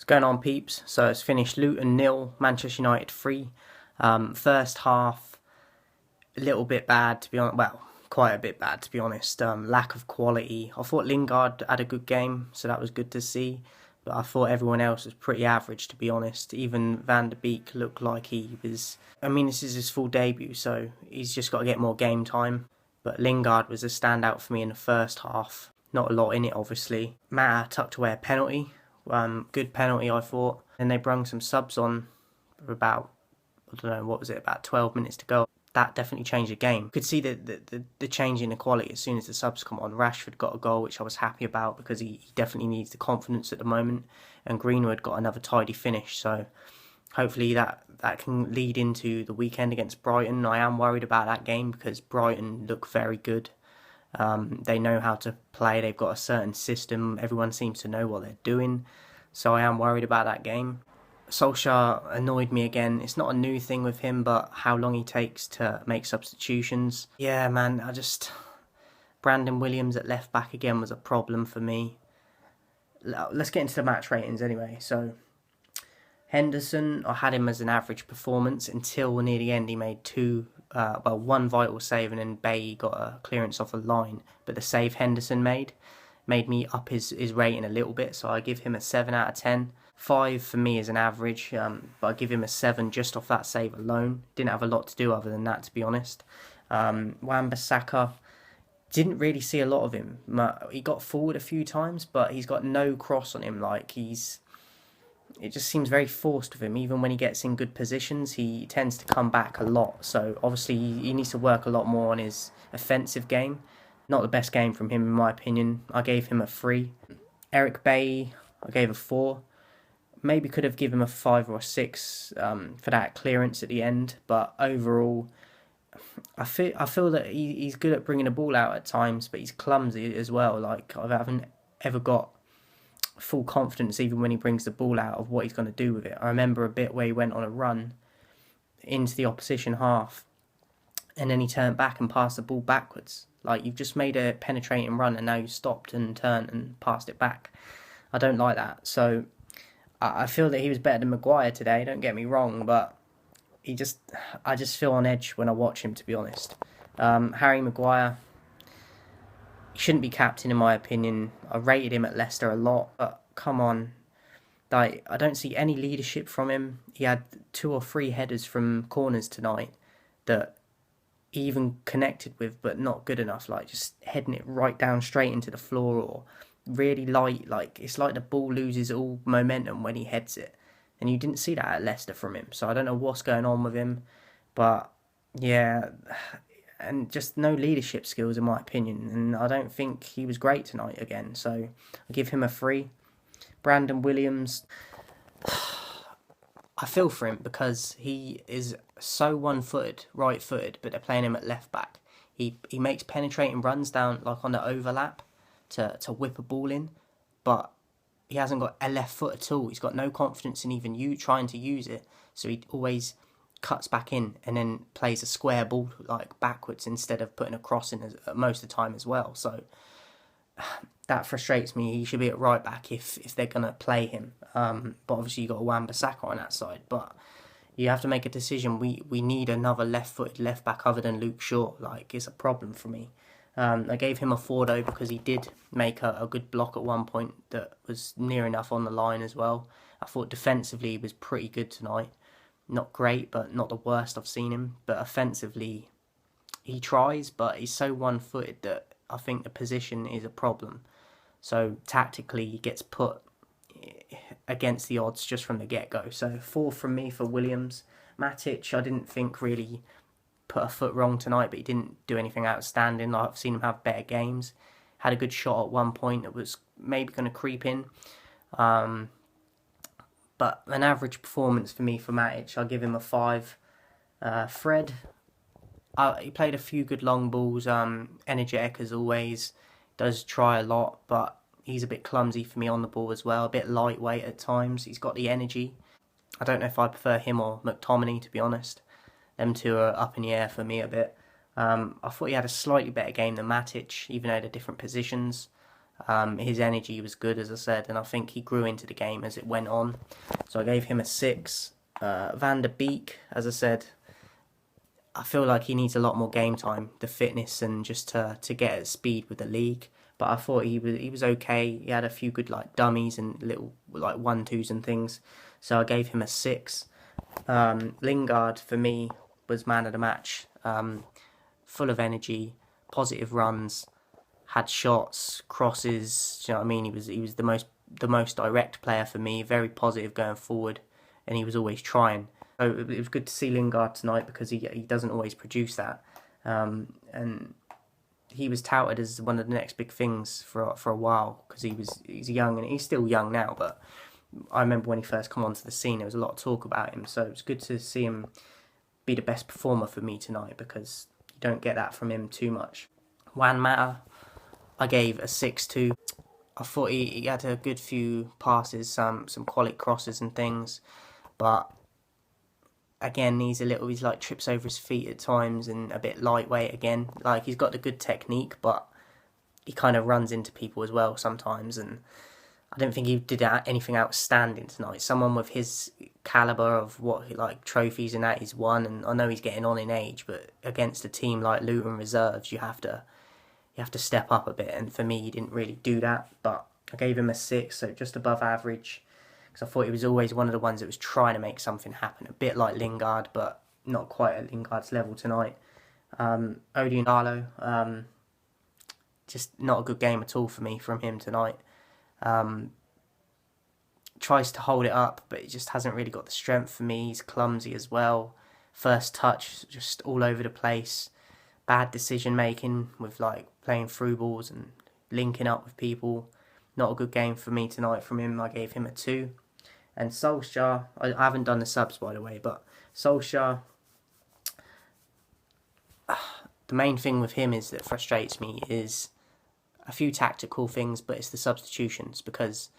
What's going on, peeps? So it's finished Luton 0, Manchester United 3. First half, a little bit bad to be honest. Well, quite a bit bad to be honest. Lack of quality. I thought Lingard had a good game, so that was good to see. But I thought everyone else was pretty average, to be honest. Even Van der Beek looked like he was... I mean, this is his full debut, so he's just got to get more game time. But Lingard was a standout for me in the first half. Not a lot in it, obviously. Mata tucked away a penalty. Good penalty, I thought. And they brung some subs on for about, I don't know, what was it, about 12 minutes to go. That definitely changed the game. You could see the change in the quality as soon as the subs come on. Rashford got a goal, which I was happy about because he definitely needs the confidence at the moment. And Greenwood got another tidy finish. So hopefully that can lead into the weekend against Brighton. I am worried about that game because Brighton look very good. They know how to play. They've got a certain system. Everyone seems to know what they're doing. So I am worried about that game. Solskjaer annoyed me again. It's not a new thing with him, but how long he takes to make substitutions. Yeah, man, Brandon Williams at left back again was a problem for me. Let's get into the match ratings anyway. So Henderson, I had him as an average performance until near the end. He made one vital save, and then Bailly got a clearance off a line. But the save Henderson made me up his rating a little bit, so I give him a 7 out of 10. 5 for me is an average, but I give him a 7 just off that save alone. Didn't have a lot to do other than that, to be honest. Wan-Bissaka, didn't really see a lot of him. He got forward a few times, but he's got no cross on him. It just seems very forced with him. Even when he gets in good positions, he tends to come back a lot. So obviously he needs to work a lot more on his offensive game. Not the best game from him in my opinion. I gave him a 3. Eric Bailly, I gave a 4. Maybe could have given him a 5 or a 6 for that clearance at the end. But overall, I feel that he's good at bringing the ball out at times, but he's clumsy as well. I haven't ever got full confidence even when he brings the ball out of what he's going to do with it. I remember a bit where he went on a run into the opposition half and then he turned back and passed the ball backwards. You've just made a penetrating run and now you stopped and turned and passed it back. I don't like that. So I feel that he was better than Maguire today, don't get me wrong, but I just feel on edge when I watch him, to be honest. Harry Maguire, he shouldn't be captain in my opinion. I rated him at Leicester a lot, but come on. I don't see any leadership from him. He had 2 or 3 headers from corners tonight that he even connected with, but not good enough. Just heading it right down straight into the floor or really light. It's like the ball loses all momentum when he heads it. And you didn't see that at Leicester from him. So I don't know what's going on with him. But yeah, and just no leadership skills in my opinion. And I don't think he was great tonight again. So I give him a 3. Brandon Williams, I feel for him because he is so one-footed, right-footed, but they're playing him at left-back. He makes penetrating runs down on the overlap to whip a ball in, but he hasn't got a left foot at all. He's got no confidence in even trying to use it, so he always cuts back in and then plays a square ball backwards instead of putting a cross in most of the time as well. So that frustrates me. He should be at right back if they're going to play him. But obviously you got a Wan-Bissaka on that side. But you have to make a decision. We need another left-footed left back other than Luke Shaw. It's a problem for me. I gave him a 4 though because he did make a good block at one point that was near enough on the line as well. I thought defensively he was pretty good tonight. Not great, but not the worst I've seen him. But offensively, he tries, but he's so one-footed that I think the position is a problem. So tactically, he gets put against the odds just from the get-go. So 4 from me for Williams. Matic, I didn't think really put a foot wrong tonight, but he didn't do anything outstanding. I've seen him have better games. Had a good shot at one point that was maybe going to creep in. But an average performance for me for Matic, I'll give him a 5. Fred, he played a few good long balls, energetic as always, does try a lot, but he's a bit clumsy for me on the ball as well, a bit lightweight at times. He's got the energy. I don't know if I prefer him or McTominay, to be honest. Them two are up in the air for me a bit. I thought he had a slightly better game than Matic, even though they're different positions. His energy was good, as I said, and I think he grew into the game as it went on. So I gave him a 6. Van der Beek, as I said, I feel like he needs a lot more game time, the fitness, and just to get at speed with the league. But I thought he was okay. He had a few good like dummies and little like 1-2s and things. So I gave him a 6. Lingard for me was man of the match. Full of energy, positive runs, had shots, crosses. Do you know what I mean? He was the most direct player for me. Very positive going forward, and he was always trying. So it was good to see Lingard tonight because he doesn't always produce that, and he was touted as one of the next big things for a while because he's young and he's still young now. But I remember when he first came onto the scene, there was a lot of talk about him. So it was good to see him be the best performer for me tonight because you don't get that from him too much. Juan Mata, I gave a 6 to. I thought he had a good few passes, some quality crosses and things, but again, he's like trips over his feet at times and a bit lightweight again. Like, he's got the good technique, but he kind of runs into people as well sometimes, and I don't think he did anything outstanding tonight. Someone with his calibre of like trophies and that he's won, and I know he's getting on in age, but against a team like Luton reserves, you have to step up a bit, and for me, he didn't really do that, but I gave him a 6, so just above average, because I thought he was always one of the ones that was trying to make something happen, a bit like Lingard, but not quite at Lingard's level tonight. Odion, just not a good game at all for me from him tonight. Tries to hold it up, but he just hasn't really got the strength for me. He's clumsy as well. First touch, just all over the place. Bad decision making with like playing through balls and linking up with people. Not a good game for me tonight from him. I gave him a 2. And Solskjaer, I haven't done the subs by the way, but Solskjaer, the main thing with him is that frustrates me is a few tactical things, but it's the substitutions, because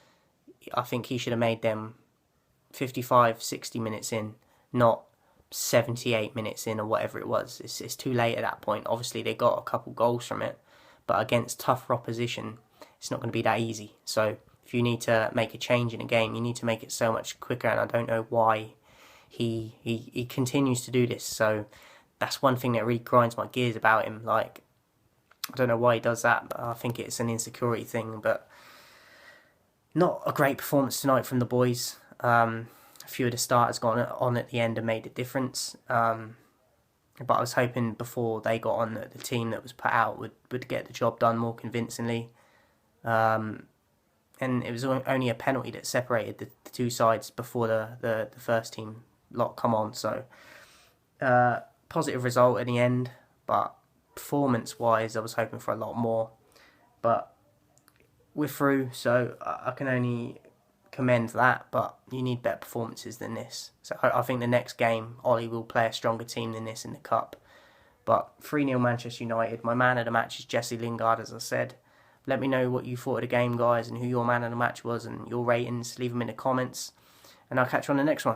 I think he should have made them 55, 60 minutes in, not 78 minutes in or whatever it was. It's too late at that point. Obviously, they got a couple goals from it, but against tougher opposition, it's not going to be that easy. So if you need to make a change in a game, you need to make it so much quicker, and I don't know why he continues to do this. So that's one thing that really grinds my gears about him. Like, I don't know why he does that, but I think it's an insecurity thing. But not a great performance tonight from the boys. A few of the starters got on at the end and made a difference. But I was hoping before they got on that the team that was put out would get the job done more convincingly. And it was only a penalty that separated the two sides before the first team lot come on. So positive result in the end, but performance-wise, I was hoping for a lot more. But we're through, so I can only commend that, but you need better performances than this. So I think the next game, Ollie will play a stronger team than this in the Cup. But 3-0 Manchester United. My man of the match is Jesse Lingard, as I said. Let me know what you thought of the game, guys, and who your man of the match was and your ratings. Leave them in the comments, and I'll catch you on the next one.